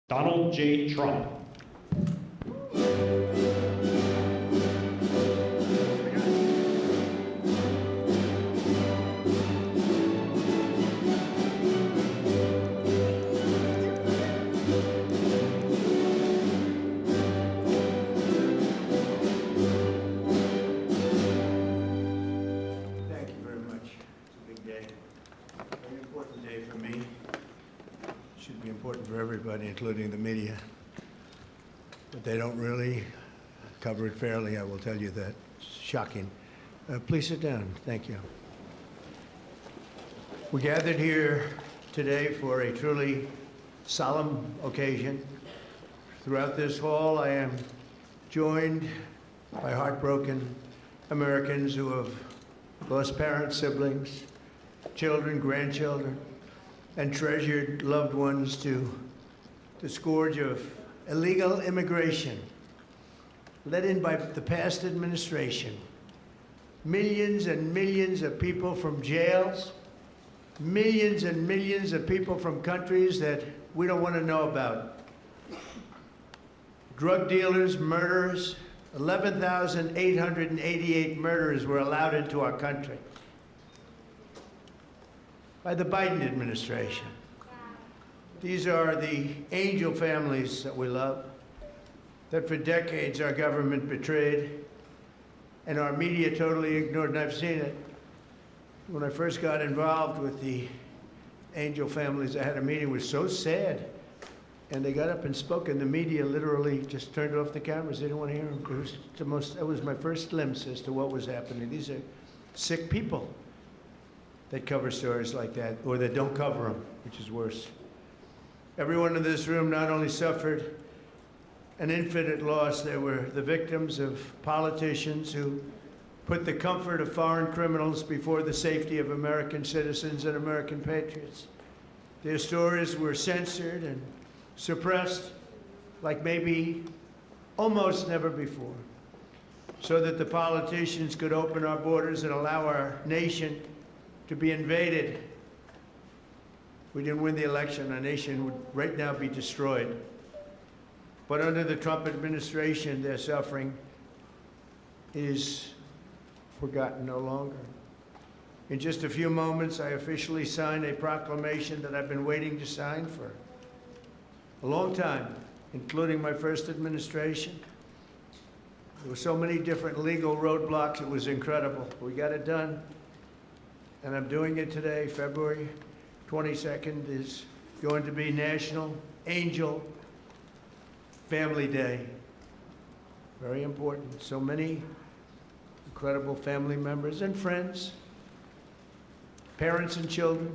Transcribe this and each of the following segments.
Donald J. Trump. Thank you very much. It's a big day. Very important day for me. Should be important for everybody, including the media. But they don't really cover it fairly, I will tell you that. It's shocking. Please sit down. Thank you. We gathered here today for a truly solemn occasion. Throughout this hall, I am joined by heartbroken Americans who have lost parents, siblings, children, grandchildren, and treasured loved ones to the scourge of illegal immigration led in by the past administration. Millions and millions of people from jails, millions and millions of people from countries that we don't want to know about. Drug dealers, murderers, 11,888 murderers were allowed into our country by the Biden administration. These are the angel families that we love, that for decades our government betrayed and our media totally ignored, and I've seen it. When I first got involved with the angel families, I had a meeting, it was so sad. And they got up and spoke, and the media literally just turned off the cameras. They didn't want to hear them. It was my first glimpse as to what was happening. These are sick people that cover stories like that, or that don't cover them, which is worse. Everyone in this room not only suffered an infinite loss, they were the victims of politicians who put the comfort of foreign criminals before the safety of American citizens and American patriots. Their stories were censored and suppressed like maybe almost never before, so that the politicians could open our borders and allow our nation to be invaded. If we didn't win the election, our nation would right now be destroyed. But under the Trump administration, their suffering is forgotten no longer. In just a few moments, I officially sign a proclamation that I've been waiting to sign for a long time, including my first administration. There were so many different legal roadblocks, it was incredible. We got it done, and I'm doing it today. February 22nd is going to be National Angel Family Day. Very important. So many incredible family members and friends, parents and children.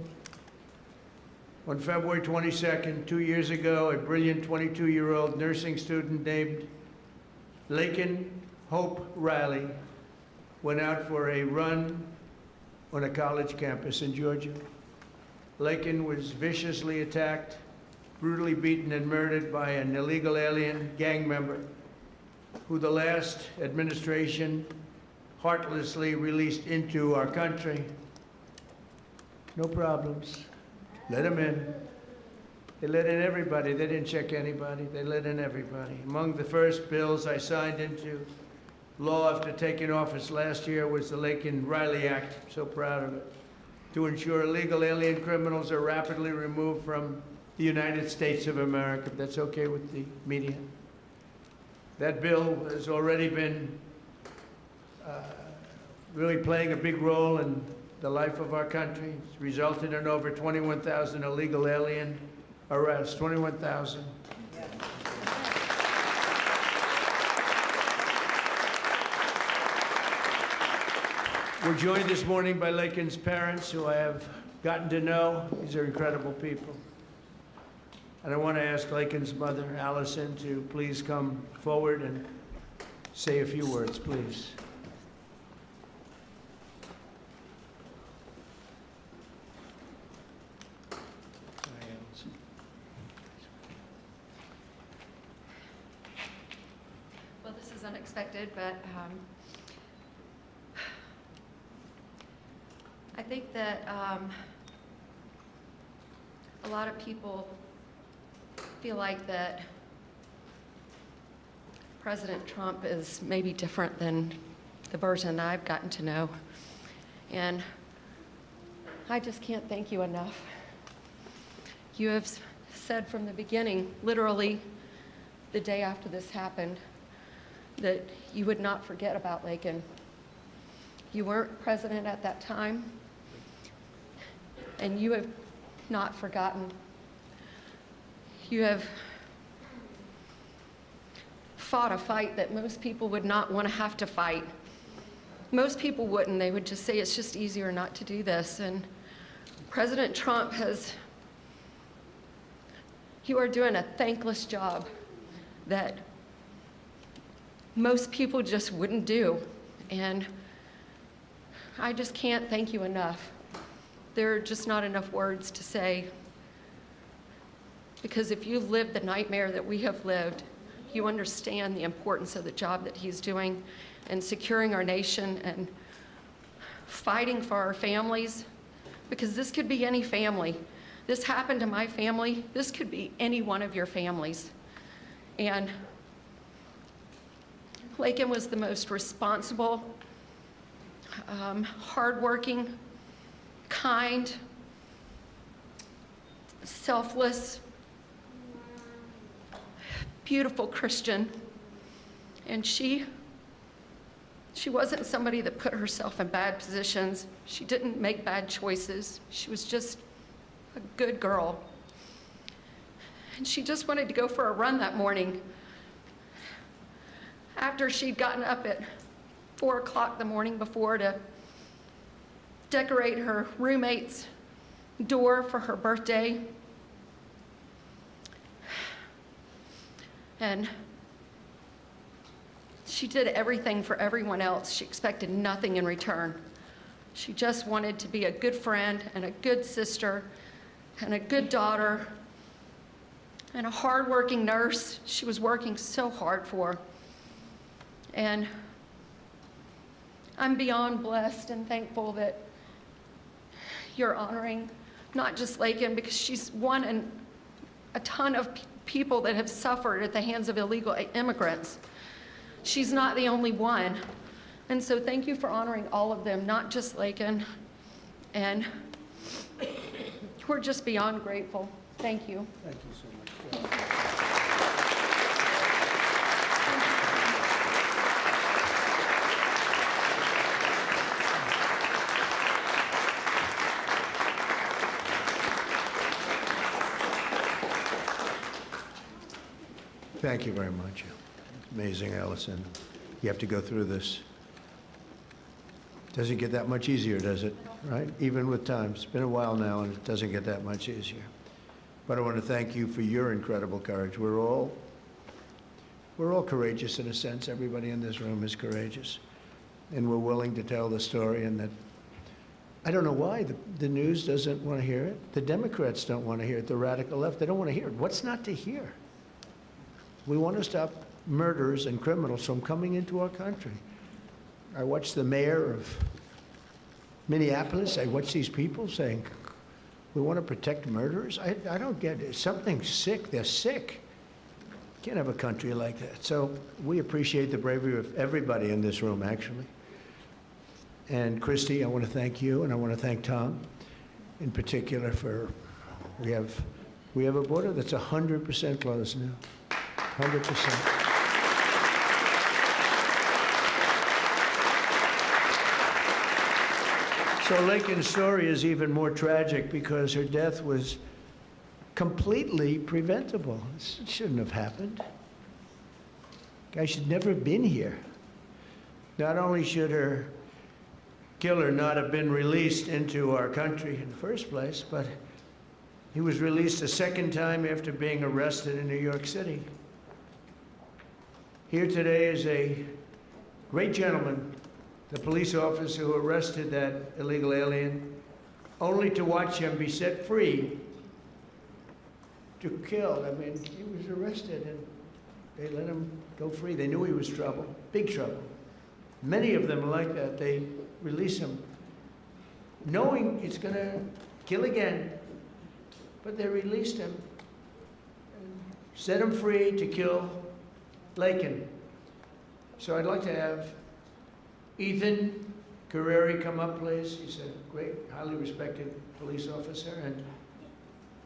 On February 22nd, 2 years ago, a brilliant 22-year-old nursing student named Laken Hope Riley went out for a run on a college campus in Georgia. Laken was viciously attacked, brutally beaten and murdered by an illegal alien gang member who the last administration heartlessly released into our country. No problems. Let them in. They let in everybody. They didn't check anybody. They let in everybody. Among the first bills I signed into law after taking office last year was the Laken Riley Act. I'm so proud of it. To ensure illegal alien criminals are rapidly removed from the United States of America, if that's okay with the media. That bill has already been really playing a big role in the life of our country. It's resulted in over 21,000 illegal alien arrests, 21,000. Yeah. We're joined this morning by Laken's parents, who I have gotten to know. These are incredible people. And I want to ask Laken's mother, Allison, to please come forward and say a few words, please. Well, this is unexpected, but I think that a lot of people feel like that President Trump is maybe different than the version that I've gotten to know. And I just can't thank you enough. You have said from the beginning, literally the day after this happened, that you would not forget about Lakin. You weren't president at that time, and you have not forgotten. You have fought a fight that most people would not want to have to fight. Most people wouldn't. They would just say it's just easier not to do this. And President Trump you are doing a thankless job that most people just wouldn't do. And I just can't thank you enough. There are just not enough words to say. Because if you've lived the nightmare that we have lived, you understand the importance of the job that he's doing and securing our nation and fighting for our families. Because this could be any family. This happened to my family. This could be any one of your families. And Lakin was the most responsible, hardworking, kind, selfless, beautiful Christian. And she wasn't somebody that put herself in bad positions. She didn't make bad choices. She was just a good girl. And she just wanted to go for a run that morning after she'd gotten up at 4 o'clock the morning before to decorate her roommate's door for her birthday. And she did everything for everyone else. She expected nothing in return. She just wanted to be a good friend and a good sister and a good daughter and a hardworking nurse. She was working so hard for. And I'm beyond blessed and thankful that you're honoring not just Lakin, because she's one in a ton of people that have suffered at the hands of illegal immigrants. She's not the only one. And so thank you for honoring all of them, not just Lakin. And we're just beyond grateful. Thank you. Thank you so much. Thank you very much. Amazing, Allison. You have to go through this. Doesn't get that much easier, does it? Right? Even with time. It's been a while now, and it doesn't get that much easier. But I want to thank you for your incredible courage. We're all courageous in a sense. Everybody in this room is courageous. And we're willing to tell the story, and that I don't know why the news doesn't want to hear it. The Democrats don't want to hear it. The radical left, they don't want to hear it. What's not to hear? We want to stop murderers and criminals from coming into our country. I watched the mayor of Minneapolis. I watched these people saying, we want to protect murderers. I don't get it. Something's sick. They're sick. Can't have a country like that. So we appreciate the bravery of everybody in this room, actually. And Christy, I want to thank you, and I want to thank Tom in particular for, we have a border that's 100% closed now. 100%. So Lakin's story is even more tragic because her death was completely preventable. It shouldn't have happened. Guy should never have been here. Not only should her killer not have been released into our country in the first place, but he was released a second time after being arrested in New York City. Here today is a great gentleman, the police officer who arrested that illegal alien, only to watch him be set free to kill. I mean, he was arrested and they let him go free. They knew he was trouble, big trouble. Many of them are like that. They release him knowing it's going to kill again, but they released him. And set him free to kill Lakin. So I'd like to have Ethan Carreri come up, please. He's a great, highly respected police officer, and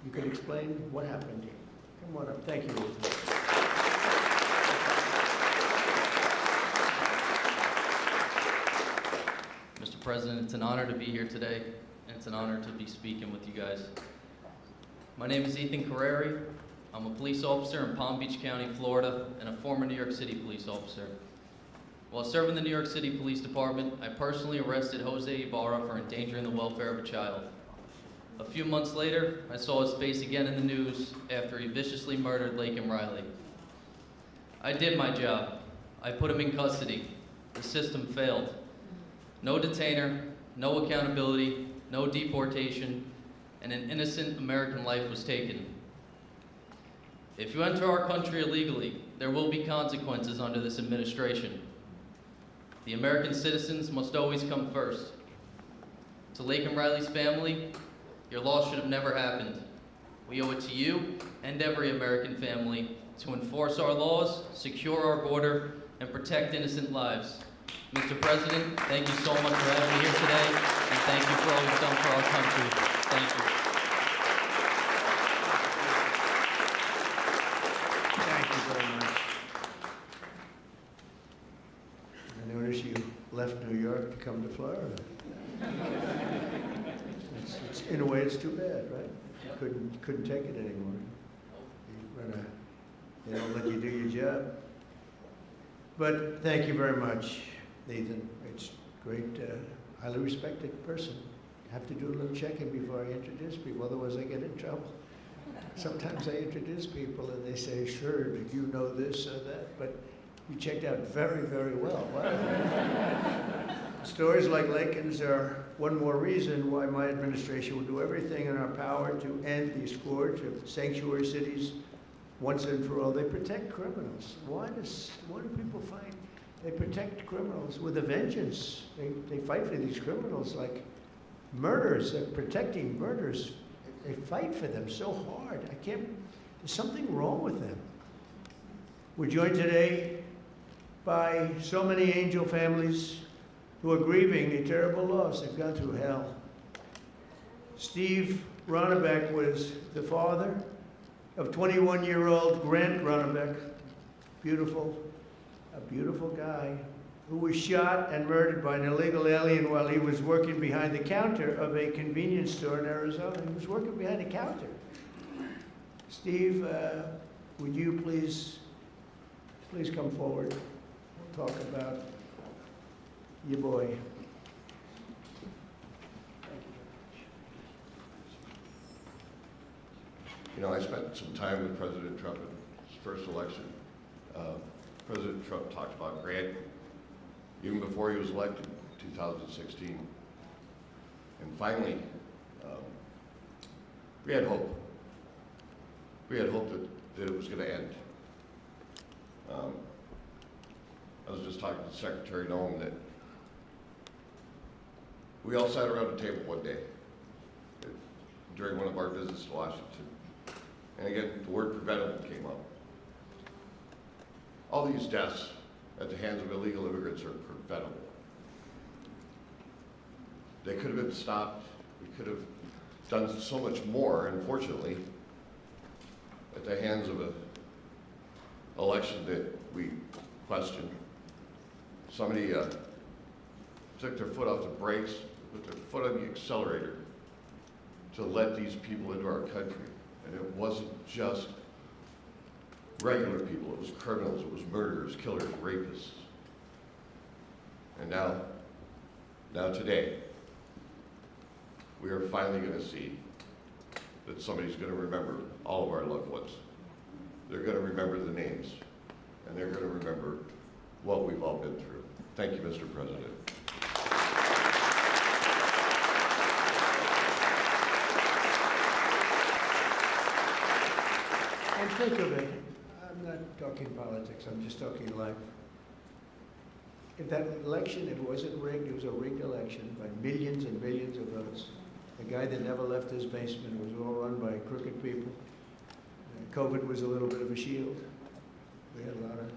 you can explain what happened here. Come on up. Thank you, Ethan. Mr. President, it's an honor to be here today, and it's an honor to be speaking with you guys. My name is Ethan Carreri. I'm a police officer in Palm Beach County, Florida, and a former New York City police officer. While serving the New York City Police Department, I personally arrested Jose Ibarra for endangering the welfare of a child. A few months later, I saw his face again in the news after he viciously murdered Laken Riley. I did my job. I put him in custody. The system failed. No detainer, no accountability, no deportation, and an innocent American life was taken. If you enter our country illegally, there will be consequences under this administration. The American citizens must always come first. To Laken Riley's family, your loss should have never happened. We owe it to you and every American family to enforce our laws, secure our border, and protect innocent lives. Mr. President, thank you so much for having me here today, and thank you for all you've done for our country. Thank you. Thank you very much. I notice you left New York to come to Florida. In a way, it's too bad, right? Couldn't take it anymore. They don't let you do your job. But thank you very much, Nathan. It's great, highly respected person. Have to do a little checking before I introduce people, otherwise I get in trouble. Sometimes I introduce people and they say, sure, did you know this or that? But you checked out very, very well. Wow. Stories like Laken's are one more reason why my administration will do everything in our power to end the scourge of sanctuary cities once and for all. They protect criminals. Why do people find they protect criminals with a vengeance? They fight for these criminals like murderers. They're protecting murderers. They fight for them so hard. There's something wrong with them. We're joined today by so many angel families who are grieving a terrible loss. They've gone through hell. Steve Ronnebeck was the father of 21-year-old Grant Ronnebeck, a beautiful guy, who was shot and murdered by an illegal alien while he was working behind the counter of a convenience store in Arizona. He was working behind the counter. Steve, would you please come forward and talk about your boy. Thank you. You know, I spent some time with President Trump in his first election. President Trump talked about Grant even before he was elected in 2016. And finally, we had hope. We had hope that it was going to end. I was just talking to Secretary Noem that we all sat around a table one day during one of our visits to Washington. And again, the word preventable came up. All these deaths at the hands of illegal immigrants are preventable. They could have been stopped. We could have done so much more, unfortunately, at the hands of an election that we questioned. Somebody took their foot off the brakes, put their foot on the accelerator to let these people into our country. And it wasn't just regular people, it was criminals, it was murderers, killers, rapists. And now today, we are finally going to see that somebody's going to remember all of our loved ones. They're going to remember the names, and they're going to remember what we've all been through. Thank you, Mr. President. And think of it, I'm not talking politics, I'm just talking life. If that election, it wasn't rigged, it was a rigged election by millions and millions of votes. The guy that never left his basement, it was all run by crooked people. COVID was a little bit of a shield. We had a lot of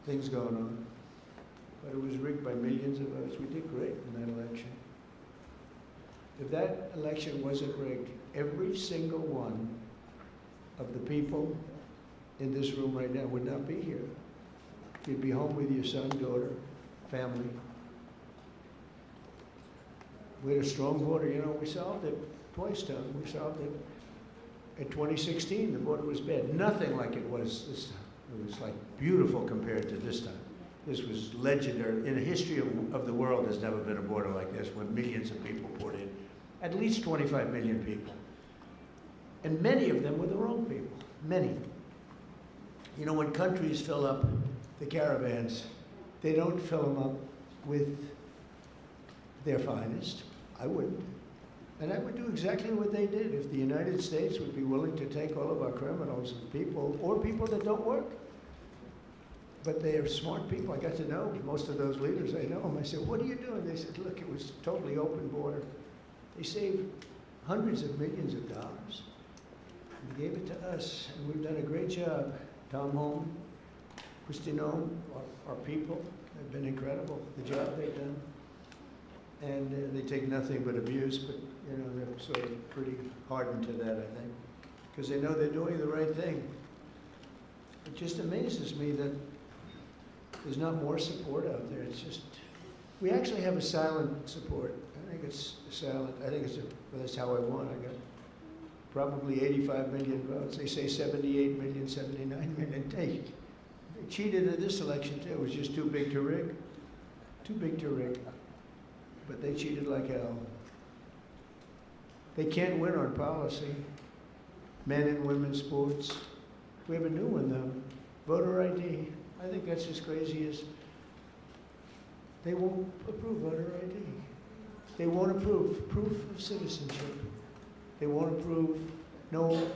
things going on. But it was rigged by millions of votes. We did great in that election. If that election wasn't rigged, every single one of the people in this room right now would not be here. You'd be home with your son, daughter, family. We had a strong border. You know, we solved it twice, Tom. We solved it. In 2016, the border was bad. Nothing like it was this time. It was like beautiful compared to this time. This was legendary. In the history of the world, there's never been a border like this when millions of people poured in. At least 25 million people. And many of them were the wrong people. Many. You know, when countries fill up the caravans, they don't fill them up with their finest. I wouldn't. And I would do exactly what they did if the United States would be willing to take all of our criminals and people, or people that don't work. But they are smart people. I got to know most of those leaders. I know them. I said, what are you doing? They said, look, it was totally open border. They saved hundreds of millions of dollars. And they gave it to us, and we've done a great job. Tom Holm, Christine Holm, our people have been incredible, the job they've done. And they take nothing but abuse, but you know, they're sort of pretty hardened to that, I think, because they know they're doing the right thing. It just amazes me that there's not more support out there. It's just, we actually have a silent support. I think it's silent. I think well, that's how I won. I got probably 85 million votes. They say 78 million, 79 million. They cheated in this election too. It was just too big to rig. Too big to rig. But they cheated like hell. They can't win on policy. Men and women's sports. We have a new one though. Voter ID. I think that's as crazy as they won't approve voter ID. They won't approve proof of citizenship. They won't approve no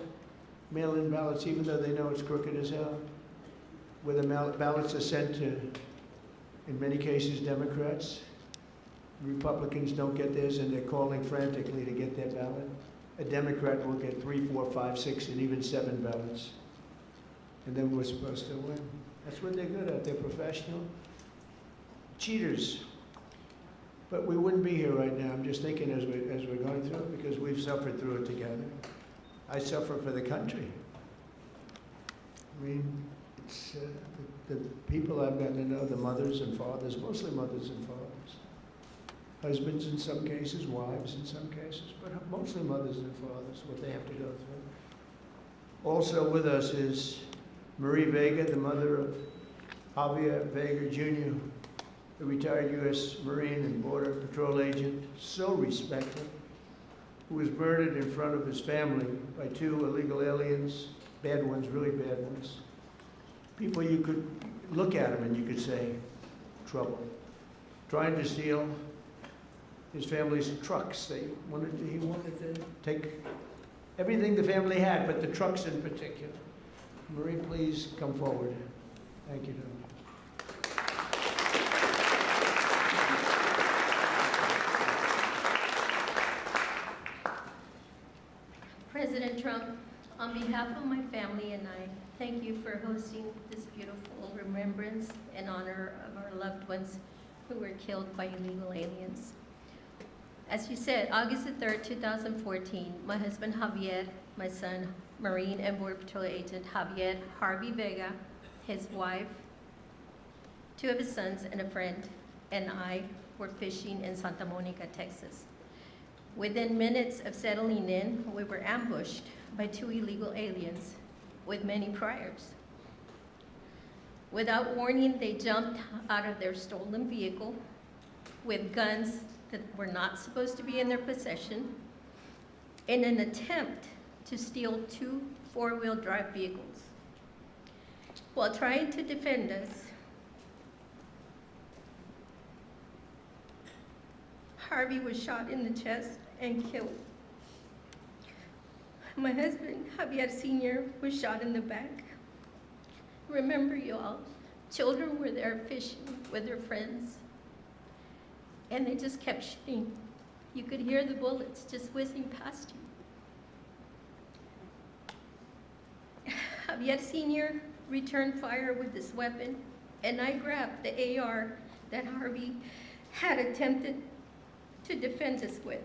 mail-in ballots, even though they know it's crooked as hell. Where the ballots are sent to, in many cases, Democrats. Republicans don't get theirs, and they're calling frantically to get their ballot. A Democrat will get 3, 4, 5, 6, and even 7 ballots. And then we're supposed to win. That's what they're good at. They're professional. Cheaters. But we wouldn't be here right now. I'm just thinking as we're going through it, because we've suffered through it together. I suffer for the country. I mean, it's the people I've gotten to know, the mothers and fathers, mostly mothers and fathers. Husbands in some cases, wives in some cases, but mostly mothers and fathers, what they have to go through. Also with us is Marie Vega, the mother of Javier Vega Jr., the retired U.S. Marine and Border Patrol agent, so respected, who was murdered in front of his family by 2 illegal aliens, bad ones, really bad ones. People you could look at them and you could say, trouble. Trying to steal his family's trucks. He wanted to take everything the family had, but the trucks in particular. Marie, please come forward. Thank you, darling. President Trump, on behalf of my family and I, thank you for hosting this beautiful remembrance in honor of our loved ones who were killed by illegal aliens. As you said, August the 3rd, 2014, my husband Javier, my son, Marine and Border Patrol agent Javier Harvey Vega, his wife, 2 of his sons and a friend, and I were fishing in Santa Monica, Texas. Within minutes of settling in, we were ambushed by 2 illegal aliens with many priors. Without warning, they jumped out of their stolen vehicle with guns that were not supposed to be in their possession in an attempt to steal 2 4-wheel drive vehicles. While trying to defend us, Harvey was shot in the chest and killed. My husband, Javier Sr., was shot in the back. Remember, you all, children were there fishing with their friends, and they just kept shooting. You could hear the bullets just whizzing past you. Javier Sr. returned fire with this weapon, and I grabbed the AR that Harvey had attempted to defend us with,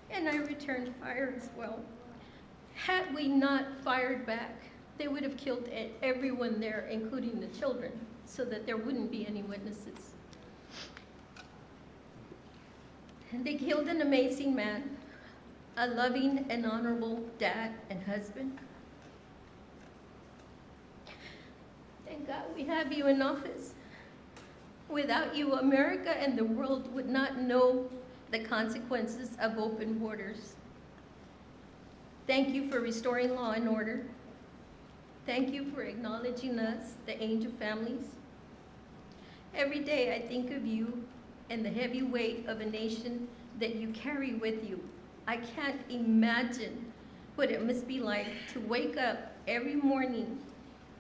and I returned fire as well. Had we not fired back, they would have killed everyone there, including the children, so that there wouldn't be any witnesses. And they killed an amazing man, a loving and honorable dad and husband. Thank God we have you in office. Without you, America and the world would not know the consequences of open borders. Thank you for restoring law and order. Thank you for acknowledging us, the angel families. Every day I think of you and the heavy weight of a nation that you carry with you. I can't imagine what it must be like to wake up every morning,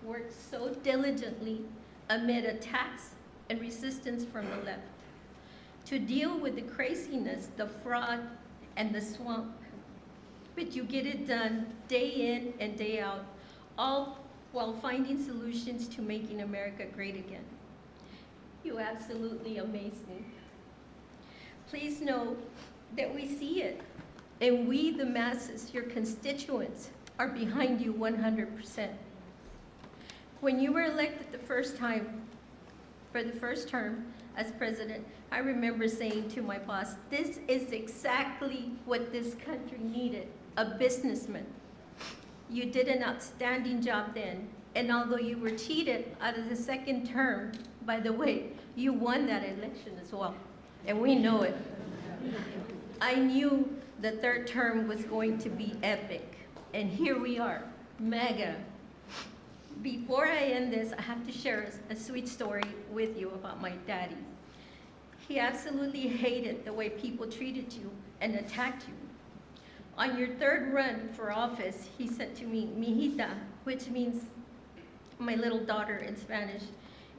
work so diligently amid attacks and resistance from the left, to deal with the craziness, the fraud, and the swamp. But you get it done day in and day out, all while finding solutions to making America great again. You absolutely amaze me. Please know that we see it, and we, the masses, your constituents, are behind you 100%. When you were elected the first time, for the first term as president, I remember saying to my boss, this is exactly what this country needed, a businessman. You did an outstanding job then, and although you were cheated out of the second term, by the way, you won that election as well, and we know it. I knew the third term was going to be epic, and here we are, mega. Before I end this, I have to share a sweet story with you about my daddy. He absolutely hated the way people treated you and attacked you. On your third run for office, he said to me, "Mijita," which means my little daughter in Spanish,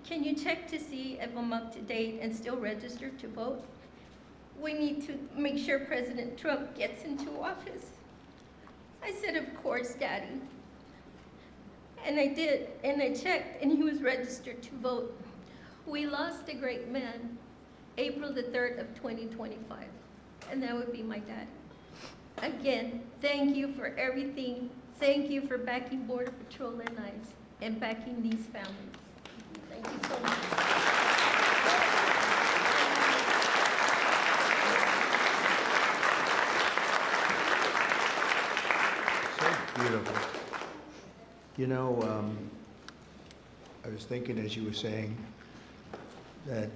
"Can you check to see if I'm up to date and still registered to vote? We need to make sure President Trump gets into office." I said, "Of course, Daddy." And I did, and I checked, and he was registered to vote. We lost a great man, April the 3rd of 2025, and that would be my dad. Again, thank you for everything. Thank you for backing Border Patrol and ICE, and backing these families. Thank you so much. So beautiful. You know, I was thinking as you were saying that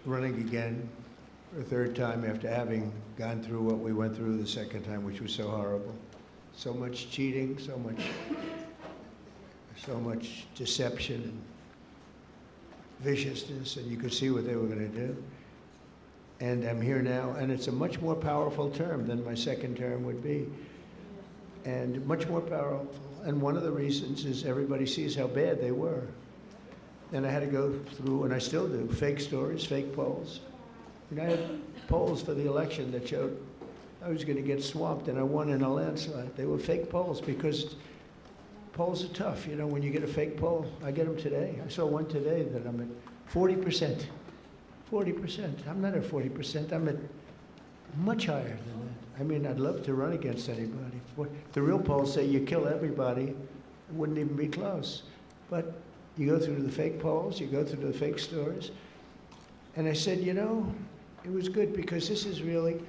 running again for a third time after having gone through what we went through the second time, which was so horrible. So much cheating, so much deception and viciousness, and you could see what they were going to do. And I'm here now, and it's a much more powerful term than my second term would be. And much more powerful. And one of the reasons is everybody sees how bad they were. And I had to go through, and I still do, fake stories, fake polls. And I had polls for the election that showed I was going to get swamped, and I won in a landslide. They were fake polls because polls are tough. You know, when you get a fake poll, I get them today. I saw one today that I'm at 40%. 40%. I'm not at 40%. I'm at much higher than that. I mean, I'd love to run against anybody. The real polls say you kill everybody. It wouldn't even be close. But you go through the fake polls, you go through the fake stories. And I said, you know, it was good because this is really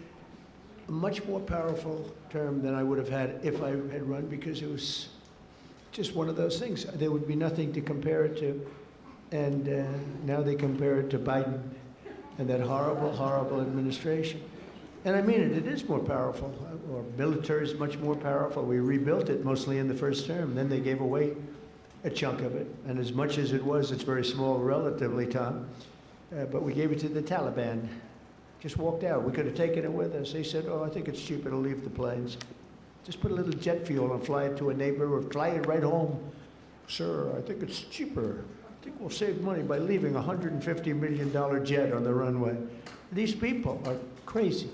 a much more powerful term than I would have had if I had run, because it was just one of those things. There would be nothing to compare it to. And now they compare it to Biden and that horrible, horrible administration. And I mean it, it is more powerful. Our military is much more powerful. We rebuilt it mostly in the first term. Then they gave away a chunk of it. And as much as it was, it's very small relatively, Tom. But we gave it to the Taliban. Just walked out. We could have taken it with us. They said, oh, I think it's cheaper to leave the planes. Just put a little jet fuel and fly it to a neighbor or fly it right home. Sir, I think it's cheaper. I think we'll save money by leaving a $150 million jet on the runway. These people are crazy.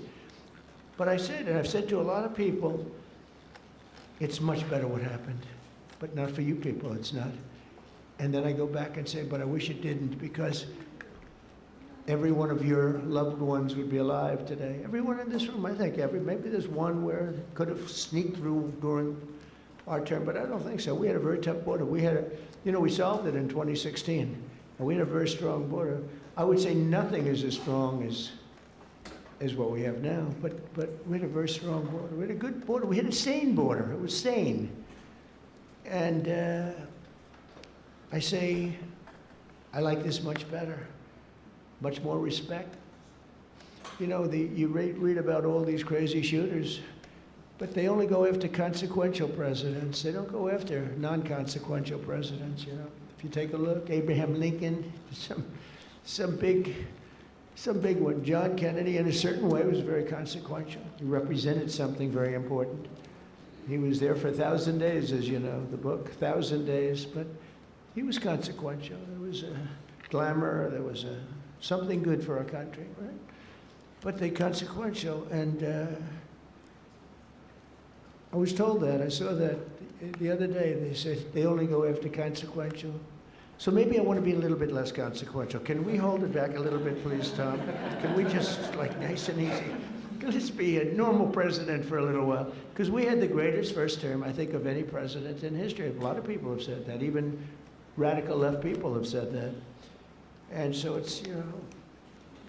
But I said, and I've said to a lot of people, it's much better what happened. but not for you people, it's not. And then I go back and say, but I wish it didn't, because every one of your loved ones would be alive today. Everyone in this room, I think, maybe there's one where it could have sneaked through during our term, but I don't think so. We had a very tough border. We solved it in 2016, and we had a very strong border. I would say nothing is as strong as what we have now, but we had a very strong border. We had a good border. We had a sane border. It was sane. And I say, I like this much better, much more respect. You read about all these crazy shooters, but they only go after consequential presidents. They don't go after non-consequential presidents, If you take a look, Abraham Lincoln, some big one. John Kennedy, in a certain way, was very consequential. He represented something very important. He was there for 1,000 days, as you know, the book, 1,000 days, but he was consequential. There was a glamour, there was something good for our country, right? But they consequential, and I was told that. I saw that the other day. They said they only go after consequential. So maybe I want to be a little bit less consequential. Can we hold it back a little bit, please, Tom? Can we just, nice and easy? Let's be a normal president for a little while. Because we had the greatest first term, I think, of any president in history. A lot of people have said that. Even radical left people have said that. And so it's,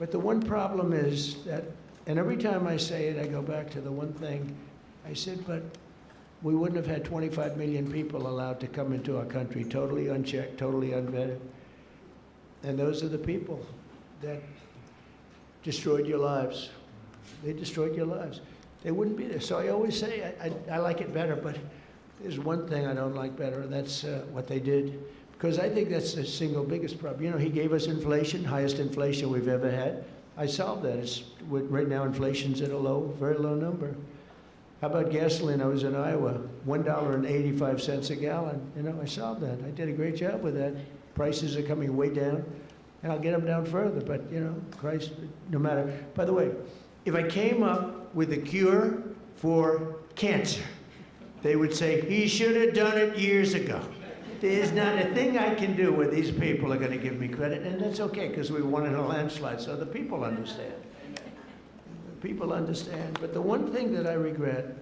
But the one problem is that, and every time I say it, I go back to the one thing. I said, but we wouldn't have had 25 million people allowed to come into our country, totally unchecked, totally unvetted. And those are the people that destroyed your lives. They destroyed your lives. They wouldn't be there. So I always say, I like it better, but there's one thing I don't like better, and that's what they did. Because I think that's the single biggest problem. He gave us inflation, highest inflation we've ever had. I solved that. Right now, inflation's at a very low number. How about gasoline? I was in Iowa, $1.85 a gallon. I solved that. I did a great job with that. Prices are coming way down, and I'll get them down further. But, Christ, no matter. By the way, if I came up with a cure for cancer, they would say, he should have done it years ago. There's not a thing I can do where these people are going to give me credit, and that's okay, because we won in a landslide, so the people understand. People understand. But the one thing that I regret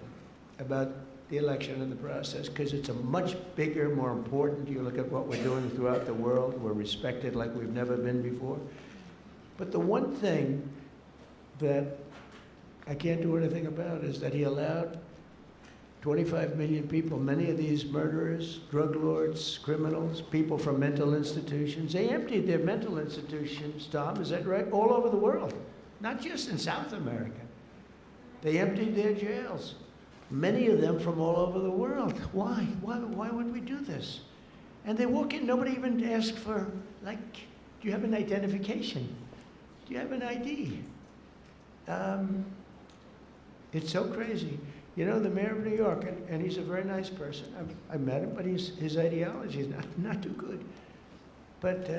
about the election and the process, because it's a much bigger, more important, you look at what we're doing throughout the world, we're respected like we've never been before. But the one thing that I can't do anything about is that he allowed 25 million people, many of these murderers, drug lords, criminals, people from mental institutions, they emptied their mental institutions, Tom, is that right? All over the world. Not just in South America. They emptied their jails. Many of them from all over the world. Why? Why would we do this? And they walk in, nobody even asks for, do you have an identification? Do you have an ID? It's so crazy. The mayor of New York, and he's a very nice person. I met him, but his ideology is not too good. But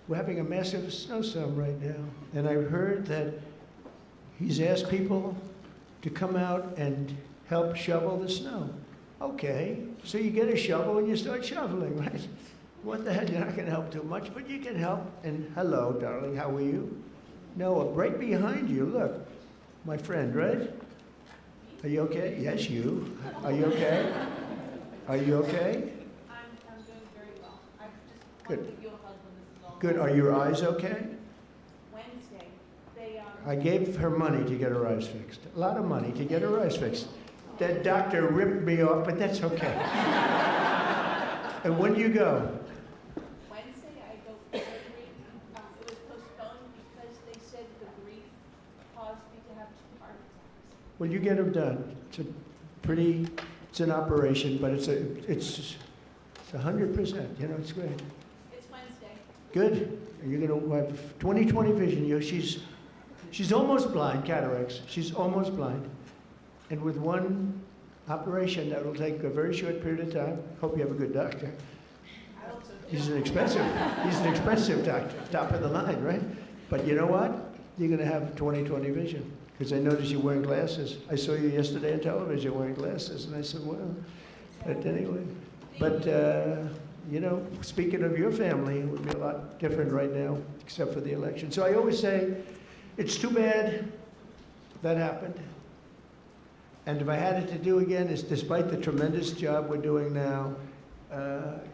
we're having a massive snowstorm right now, and I heard that he's asked people to come out and help shovel the snow. Okay, so you get a shovel and you start shoveling, right? What the hell, you're not gonna help too much, but you can help. And hello, darling, how are you? Noah, right behind you, look. My friend, right? Are you okay? Yes, you. Are you okay? Are you okay? I'm doing very well. I just Good. want to give you a hug when this is all Good, are your eyes okay? Wednesday. They I gave her money to get her eyes fixed. A lot of money to get her eyes fixed. That doctor ripped me off, but that's okay. And when do you go? Wednesday I go for surgery. It was postponed because they said the grief caused me to have 2 heart attacks. Well, you get them done. It's an operation, but it's 100%. It's great. It's Wednesday. Good. You're going to have 20/20 vision. She's almost blind, cataracts. She's almost blind. And with one operation, that will take a very short period of time. Hope you have a good doctor. I hope so. He's an expensive doctor, top of the line, right? But you know what? You're going to have 20/20 vision. Because I noticed you're wearing glasses. I saw you yesterday on television wearing glasses, and I said, well, But anyway, you know, speaking of your family, it would be a lot different right now, except for the election. So I always say, it's too bad that happened. And if I had it to do again, is despite the tremendous job we're doing now,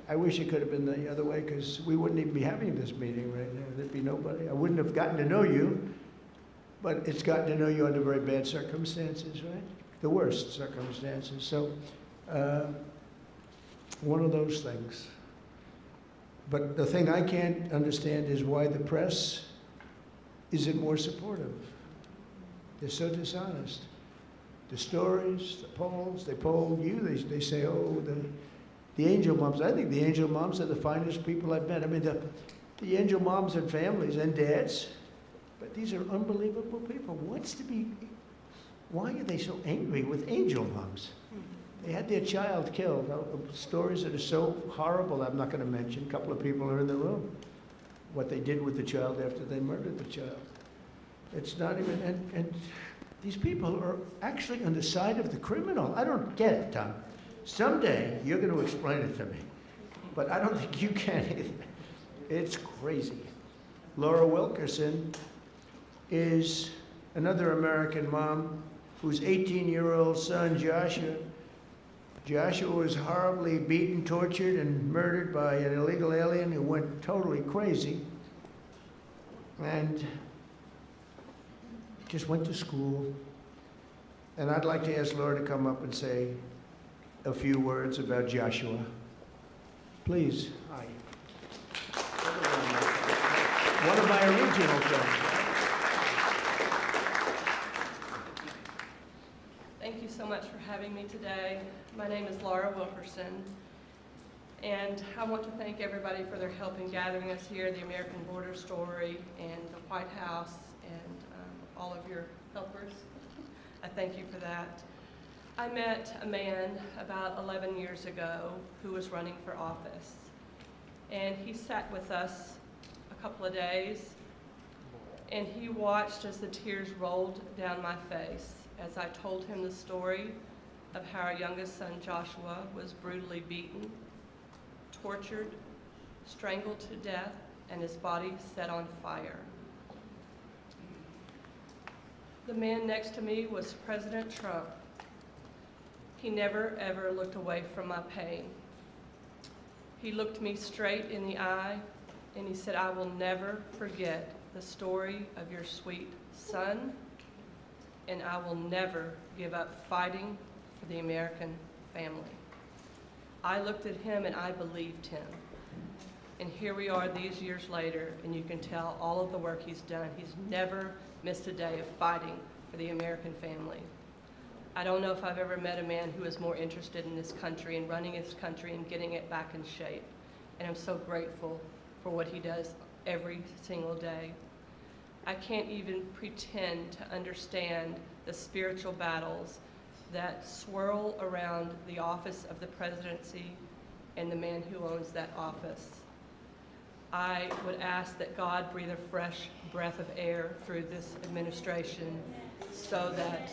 I wish it could have been the other way, because we wouldn't even be having this meeting right now. There'd be nobody. I wouldn't have gotten to know you, but it's gotten to know you under very bad circumstances, right? The worst circumstances. So, one of those things. But the thing I can't understand is why the press isn't more supportive. They're so dishonest. The stories, the polls, they poll you, they say, oh, the angel moms. I think the angel moms are the finest people I've met. I mean, the angel moms and families and dads, but these are unbelievable people. Why are they so angry with angel moms? They had their child killed. Stories that are so horrible, I'm not going to mention. A couple of people are in the room. What they did with the child after they murdered the child. It's not even, and these people are actually on the side of the criminal. I don't get it, Tom. Someday you're going to explain it to me, but I don't think you can either. It's crazy. Laura Wilkerson is another American mom whose 18-year-old son, Joshua was horribly beaten, tortured, and murdered by an illegal alien who went totally crazy and just went to school. And I'd like to ask Laura to come up and say a few words about Joshua. Please. Hi. One of my original friends. Thank you so much for having me today. My name is Laura Wilkerson, and I want to thank everybody for their help in gathering us here, the American Border Story and the White House, and all of your helpers. I thank you for that. I met a man about 11 years ago who was running for office, and he sat with us a couple of days, and he watched as the tears rolled down my face as I told him the story of how our youngest son Joshua was brutally beaten, tortured, strangled to death, and his body set on fire. The man next to me was President Trump. He never ever looked away from my pain. He looked me straight in the eye and he said, "I will never forget the story of your sweet son, and I will never give up fighting for the American family." I looked at him and I believed him. And here we are these years later, and you can tell all of the work he's done. He's never missed a day of fighting for the American family. I don't know if I've ever met a man who is more interested in this country and running his country and getting it back in shape. And I'm so grateful for what he does every single day. I can't even pretend to understand the spiritual battles that swirl around the office of the presidency and the man who owns that office. I would ask that God breathe a fresh breath of air through this administration so that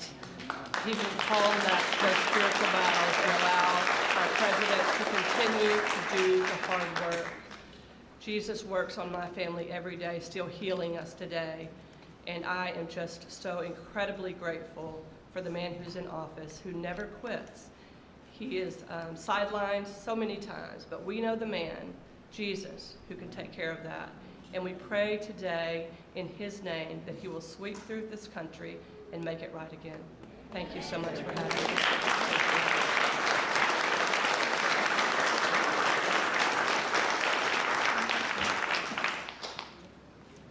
he can calm those spiritual battles and allow our president to continue to do the hard work. Jesus works on my family every day, still healing us today. And I am just so incredibly grateful for the man who's in office, who never quits. He is sidelined so many times, but we know the man, Jesus, who can take care of that. And we pray today in his name that he will sweep through this country and make it right again. Thank you so much for having me.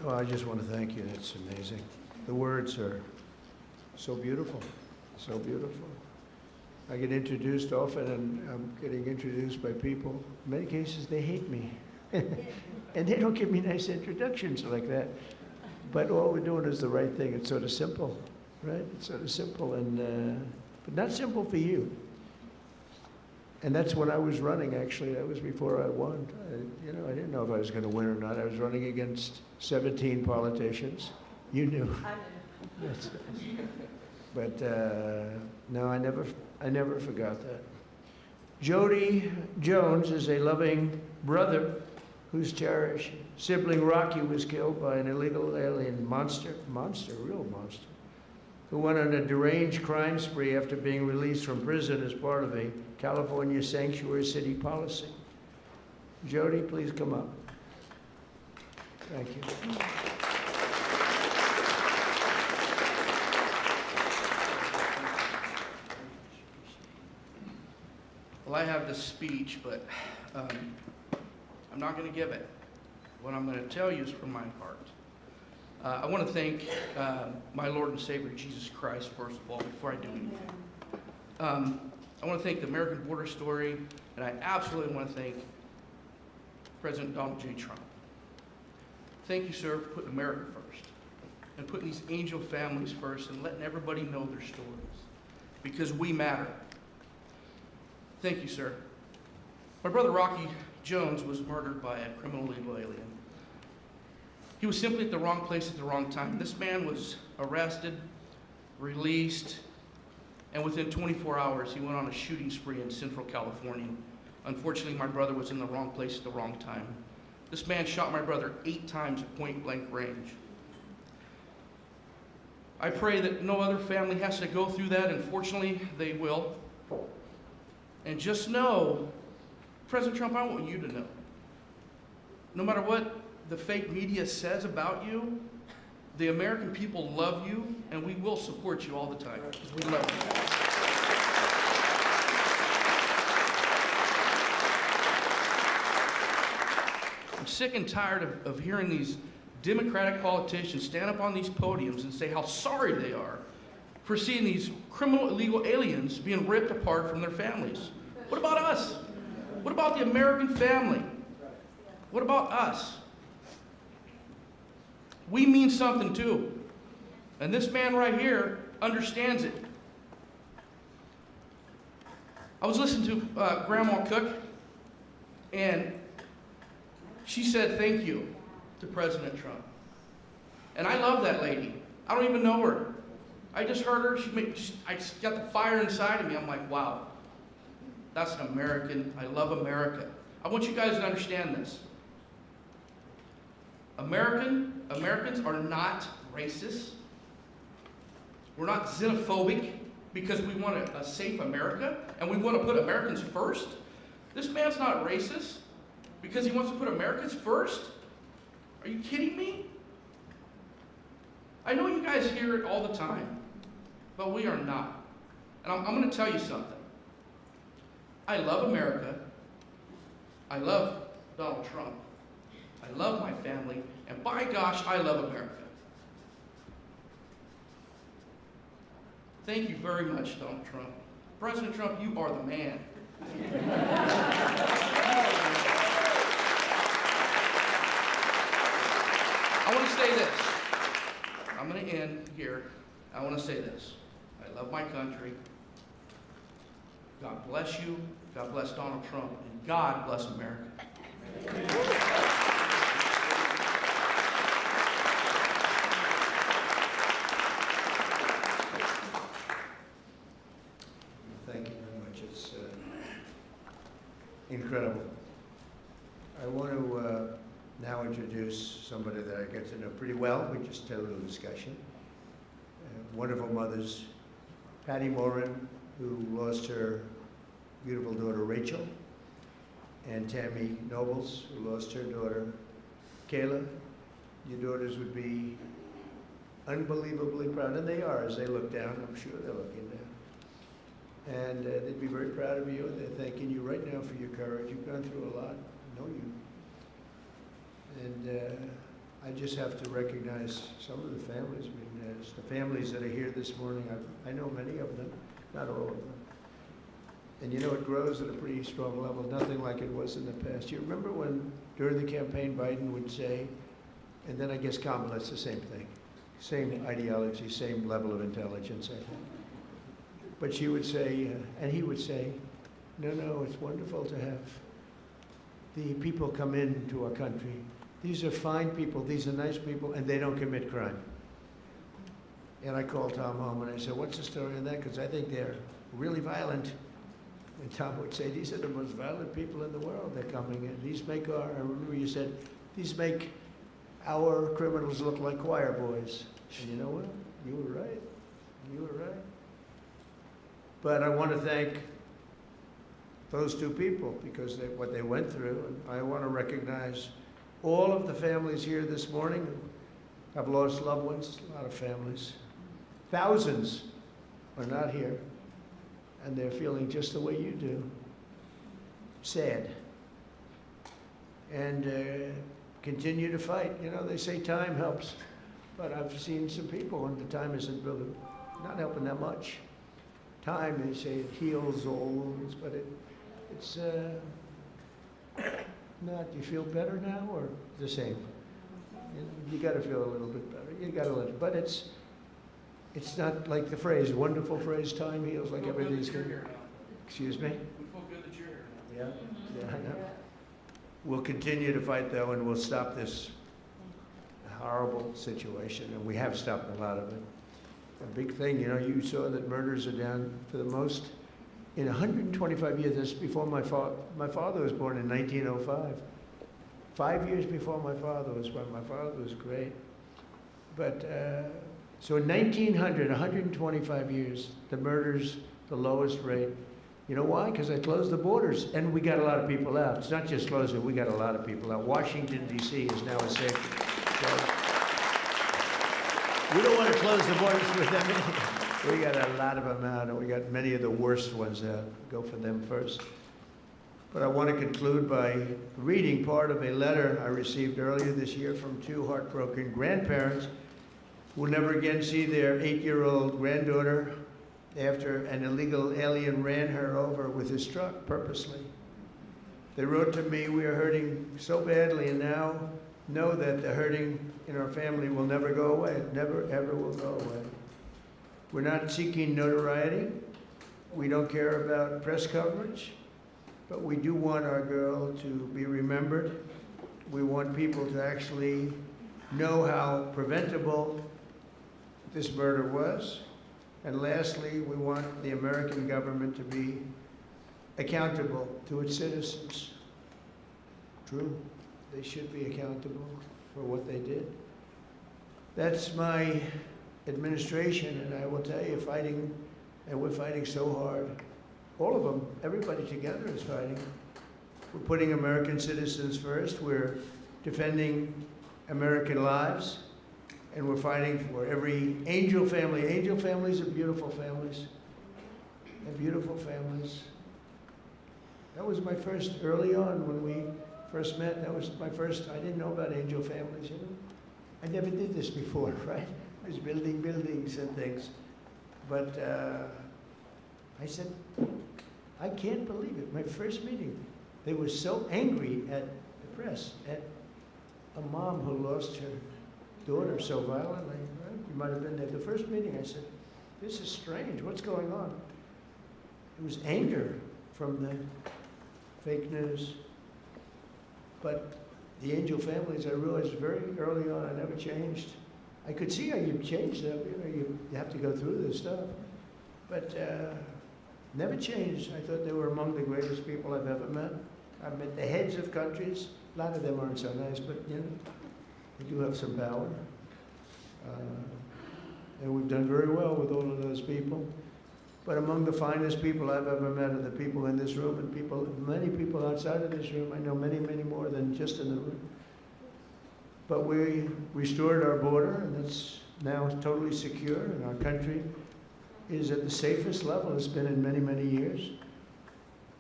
Well, I just want to thank you. It's amazing. The words are so beautiful, so beautiful. I get introduced often, and I'm getting introduced by people. In many cases, they hate me. And they don't give me nice introductions like that. But all we're doing is the right thing. It's sort of simple, right? It's sort of simple, and but not simple for you. And that's when I was running, actually. That was before I won. I didn't know if I was going to win or not. I was running against 17 politicians. You knew. I knew. But no, I never forgot that. Jody Jones is a loving brother whose cherished sibling Rocky was killed by an illegal alien monster, real monster, who went on a deranged crime spree after being released from prison as part of a California sanctuary city policy. Jody, please come up. Thank you. Well, I have this speech, but I'm not going to give it. What I'm going to tell you is from my heart. I want to thank my Lord and Savior, Jesus Christ, first of all, before I do anything. I want to thank the American Border Story, and I absolutely want to thank President Donald J. Trump. Thank you, sir, for putting America first, and putting these angel families first, and letting everybody know their stories, because we matter. Thank you, sir. My brother Rocky Jones was murdered by a criminal illegal alien. He was simply at the wrong place at the wrong time. This man was arrested, released, and within 24 hours, he went on a shooting spree in Central California. Unfortunately, my brother was in the wrong place at the wrong time. This man shot my brother 8 times at point-blank range. I pray that no other family has to go through that, and fortunately, they will. And just know, President Trump, I want you to know, no matter what the fake media says about you, the American people love you, and we will support you all the time, because we love you. I'm sick and tired of hearing these Democratic politicians stand up on these podiums and say how sorry they are for seeing these criminal illegal aliens being ripped apart from their families. What about us? What about the American family? What about us? We mean something too. And this man right here understands it. I was listening to Grandma Cook, and she said thank you to President Trump. And I love that lady. I don't even know her. I just heard her. I just got the fire inside of me. I'm like, wow, that's an American. I love America. I want you guys to understand this. Americans are not racist. We're not xenophobic because we want a safe America and we want to put Americans first. This man's not racist because he wants to put Americans first. Are you kidding me? I know you guys hear it all the time, but we are not. And I'm going to tell you something. I love America. I love Donald Trump. I love my family, and by gosh, I love America. Thank you very much, Donald Trump. President Trump, you are the man. I want to say this. I'm going to end here. I want to say this. I love my country. God bless you. God bless Donald Trump. And God bless America. Thank you very much. It's incredible. I want to now introduce somebody that I get to know pretty well. We just had a little discussion. Wonderful mothers, Patty Morin, who lost her beautiful daughter Rachel, and Tammy Nobles, who lost her daughter Kayla. Your daughters would be unbelievably proud, and they are as they look down. I'm sure they're looking down. And they'd be very proud of you, and they're thanking you right now for your courage. You've gone through a lot. I know you. And I just have to recognize some of the families. I mean, it's the families that are here this morning. I know many of them, not all of them. And you know, it grows at a pretty strong level, nothing like it was in the past. You remember when, during the campaign, Biden would say, and then I guess Kamala's the same thing, same ideology, same level of intelligence, I think. But she would say, and he would say, no, it's wonderful to have the people come into our country. These are fine people, these are nice people, and they don't commit crime. And I called Tom home and I said, what's the story on that? Because I think they're really violent. And Tom would say, these are the most violent people in the world. They're coming in. These make our, I remember you said, these make our criminals look like choir boys. And you know what? You were right. You were right. But I want to thank those two people because what they went through. And I want to recognize all of the families here this morning who have lost loved ones, a lot of families. Thousands are not here, and they're feeling just the way you do. Sad. And continue to fight. You know, they say time helps, but I've seen some people and the time isn't really not helping that much. Time, they say, it heals all wounds, but it's not. Do you feel better now or the same? You got to feel a little bit better. You got to let it, but it's not like the phrase, wonderful phrase, time heals, like everything's good. Excuse me? We feel good that you're here now. Yeah, I know. We'll continue to fight though, and we'll stop this horrible situation, and we have stopped a lot of it. A big thing, you know, you saw that murders are down for the most in 125 years. That's before my father was born in 1905. 5 years before my father was born. My father was great. But, so in 1900, 125 years, the murders, the lowest rate. You know why? Because I closed the borders, and we got a lot of people out. It's not just closing, we got a lot of people out. Washington, D.C. is now a safe place. We don't want to close the borders for them anyway. We got a lot of them out, and we got many of the worst ones out. Go for them first. But I want to conclude by reading part of a letter I received earlier this year from two heartbroken grandparents who will never again see their 8-year-old granddaughter after an illegal alien ran her over with his truck purposely. They wrote to me, "We are hurting so badly, and now know that the hurting in our family will never go away. It never, ever will go away. We're not seeking notoriety. We don't care about press coverage, but we do want our girl to be remembered. We want people to actually know how preventable this murder was. And lastly, we want the American government to be accountable to its citizens." True. They should be accountable for what they did. That's my administration, and I will tell you, fighting, and we're fighting so hard. All of them, everybody together is fighting. We're putting American citizens first. We're defending American lives, and we're fighting for every angel family. Angel families are beautiful families. They're beautiful families. That was my first, early on when we first met, that was my first, I didn't know about angel families, you know. I never did this before, right? I was building buildings and things. But I said, I can't believe it. My first meeting, they were so angry at the press, at a mom who lost her daughter so violently, right? You might have been there. The first meeting, I said, this is strange, what's going on? It was anger from the fake news. But the angel families, I realized very early on, I never changed. I could see how you changed them, you know, you have to go through this stuff. But never changed. I thought they were among the greatest people I've ever met. I've met the heads of countries. A lot of them aren't so nice, but you know, they do have some power. And we've done very well with all of those people. But among the finest people I've ever met are the people in this room and people, many people outside of this room. I know many, many more than just in the room. But we restored our border, and it's now totally secure, and our country is at the safest level it's been in many, many years.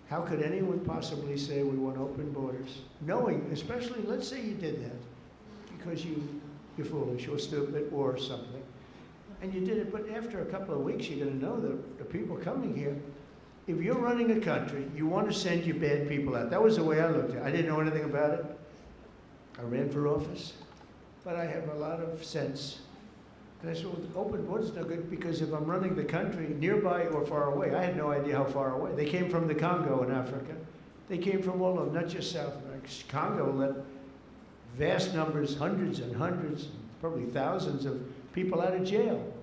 How could anyone possibly say we want open borders? Knowing, especially, let's say you did that because you're foolish or stupid or something. And you did it, but after a couple of weeks, you're going to know that the people coming here, if you're running a country, you want to send your bad people out. That was the way I looked at it. I didn't know anything about it. I ran for office, but I have a lot of sense. And I said, well, open borders are no good because if I'm running the country nearby or far away, I had no idea how far away. They came from the Congo in Africa. They came from all over, not just South America. Congo let vast numbers, hundreds and hundreds, probably thousands of people out of jail.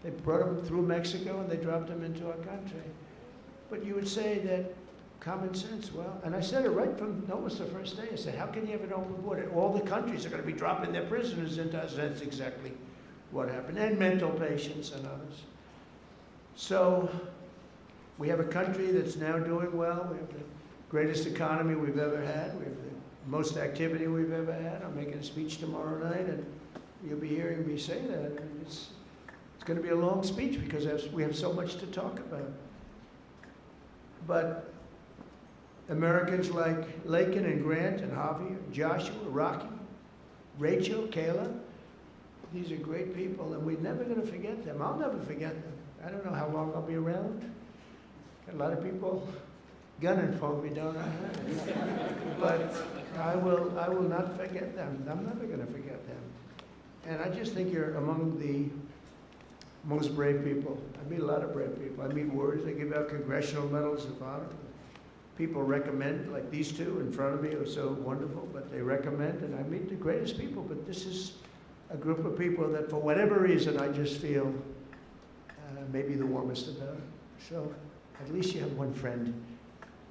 They brought them through Mexico and they dropped them into our country. But you would say that common sense, well, and I said it right from almost the first day. I said, how can you have an open border? All the countries are going to be dropping their prisoners into us. That's exactly what happened. And mental patients and others. So we have a country that's now doing well. We have the greatest economy we've ever had. We have the most activity we've ever had. I'm making a speech tomorrow night, and you'll be hearing me say that. I mean, it's going to be a long speech because we have so much to talk about. But Americans like Lakin and Grant and Javier, Joshua, Rocky, Rachel, Kayla, these are great people, and we're never going to forget them. I'll never forget them. I don't know how long I'll be around. Got a lot of people gunning for me, don't I? But I will not forget them. I'm never going to forget them. And I just think you're among the most brave people. I meet a lot of brave people. I meet warriors. I give out congressional medals of honor. People recommend, like these two in front of me are so wonderful, but they recommend, and I meet the greatest people. But this is a group of people that, for whatever reason, I just feel maybe the warmest about. So at least you have one friend,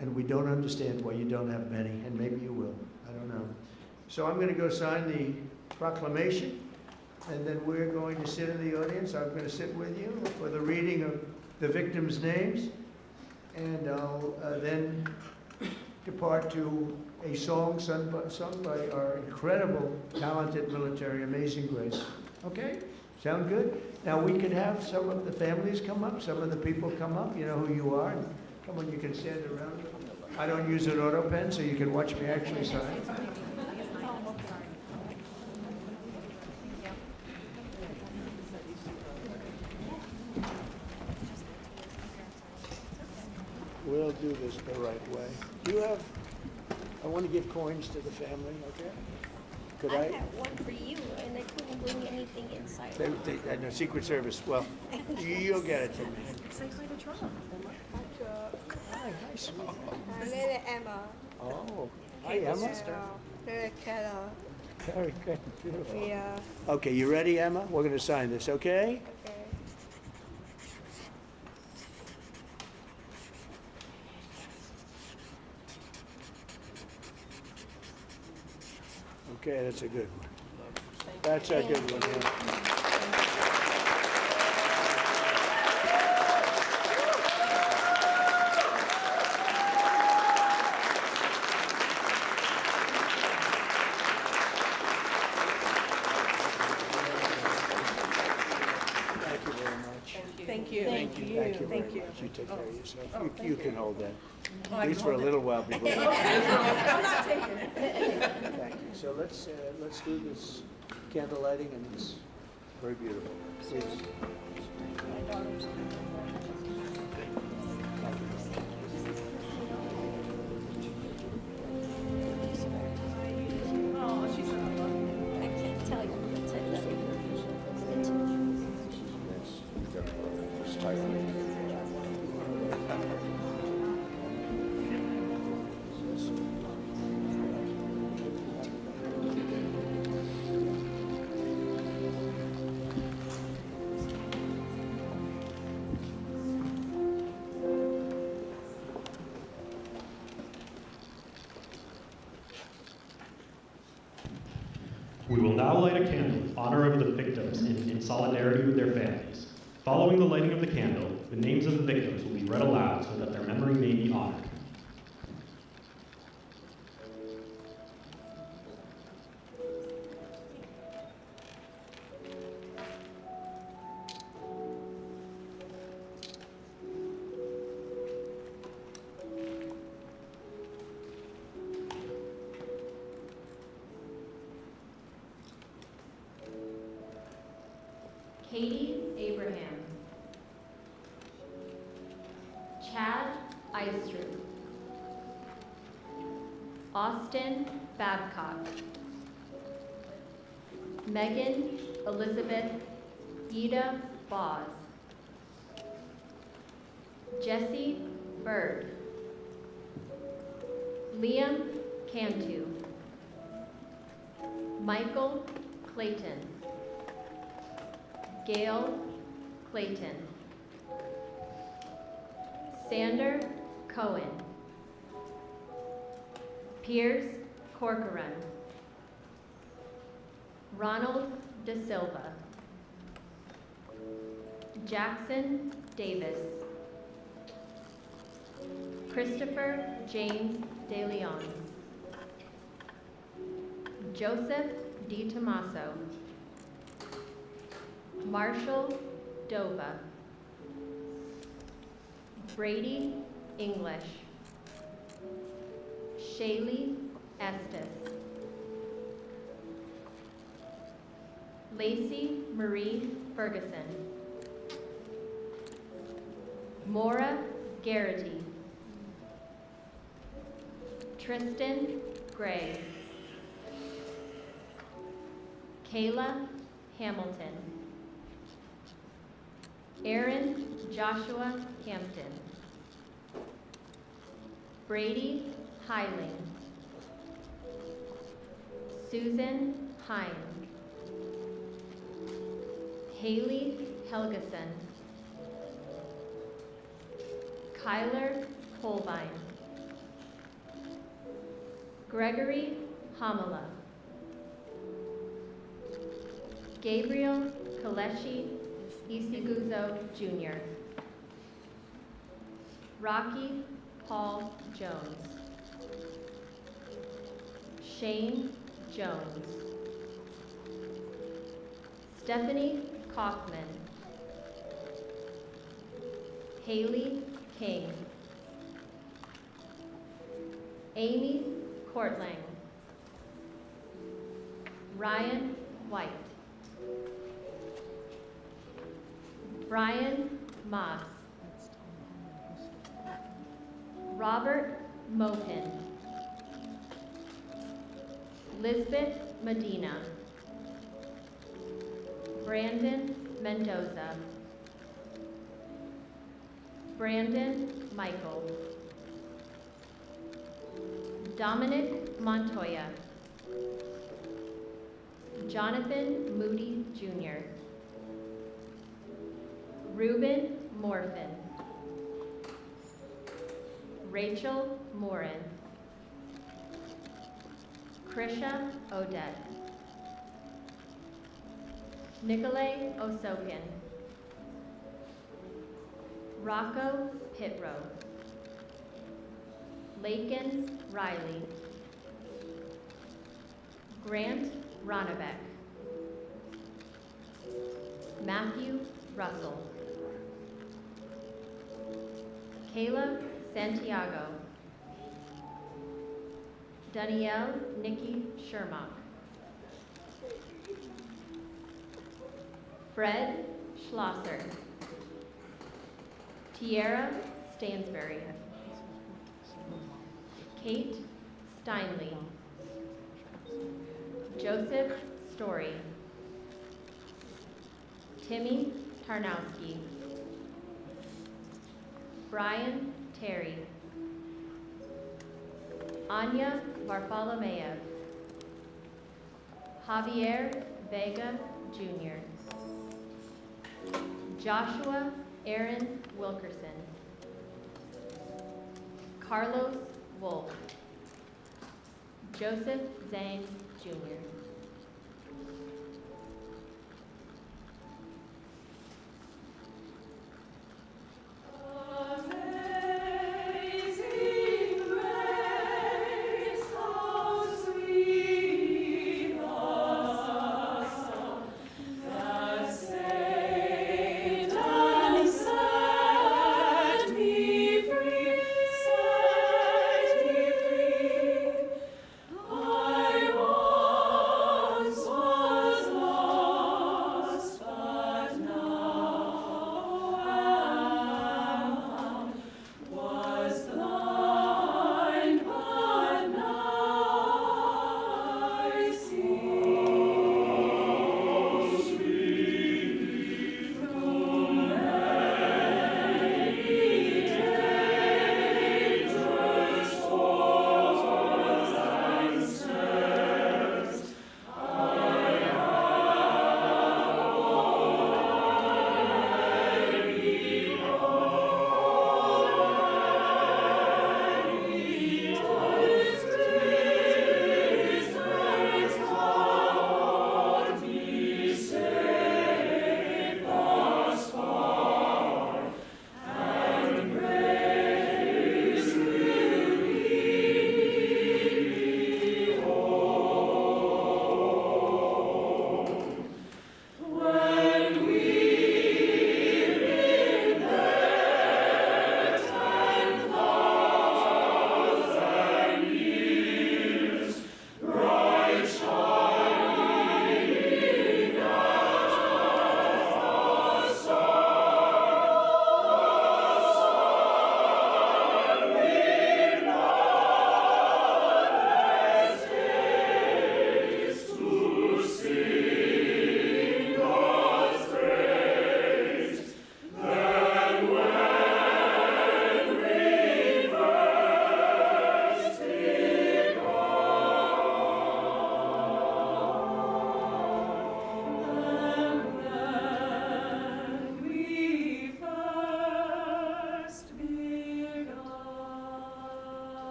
and we don't understand why you don't have many, and maybe you will. I don't know. So I'm going to go sign the proclamation, and then we're going to sit in the audience. I'm going to sit with you for the reading of the victims' names, and I'll then depart to a song sung by our incredible, talented military, Amazing Grace. Okay? Sound good? Now we could have some of the families come up, some of the people come up. You know who you are. And come on, you can stand around. I don't use an auto pen, so you can watch me actually sign. We'll do this the right way. I want to give coins to the family, okay? Could I? have one for you, and I couldn't bring anything inside. No, Secret Service, well, you'll get it to me. Say hi to Trump. Hi, sweetie. My name is Emma. Oh, hi, Emma. Very Carol. Very good, beautiful. Yeah. Okay, you ready, Emma? We're going to sign this, okay? Okay. Okay, that's a good one. That's a good one, yeah. Thank you very much. Thank you. Thank you very much. You take care of yourself. You can hold that. At least for a little while before. I'm not taking it. Thank you. So let's do this candle lighting, and it's very beautiful. Please. I can't tell you. It's like that. It's tight. We will now light a candle in honor of the victims in solidarity with their families. Following the lighting of the candle, the names of the victims will be read aloud so that their memory may be honored. Katie Abraham, Chad Eystrup, Austin Babcock, Megan Elizabeth Ida Boz, Jesse Bird, Liam Cantu, Michael Clayton, Gail Clayton, Sander Cohen. Piers Corcoran. Ronald De Silva. Jackson Davis. Christopher James De Leon. Joseph Di Tomaso. Marshall Dova. Brady English. Shaylee Estes. Lacey Marie Ferguson. Maura Garrity. Tristan Gray. Kayla Hamilton. Aaron Joshua Hampton. Brady Hyling. Susan Hine. Haley Helgeson. Kyler Holbein. Gregory Hamala. Gabriel Kaleshi Isiguzo Jr. Rocky Paul Jones. Shane Jones. Stephanie Kaufman. Haley King. Amy Courtlang. Ryan White. Brian Moss. Robert Mopin. Lisbeth Medina. Brandon Mendoza. Brandon Michael. Dominic Montoya. Jonathan Moody Jr. Ruben Morfin. Rachel Morin. Krisha Odette. Nikolay Osokin. Rocco Pitro. Lakin Riley. Grant Ronnebeck. Matthew Russell. Kayla Santiago. Danielle Nikki Shermock. Fred Schlosser. Tiara Stansberry. Kate Steinley. Joseph Story. Timmy Tarnowski. Brian Terry. Anya Varfolomeyev. Javier Vega Jr. Joshua Aaron Wilkerson. Carlos Wolf. Joseph Zhang Jr. I once was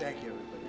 Thank you, everybody.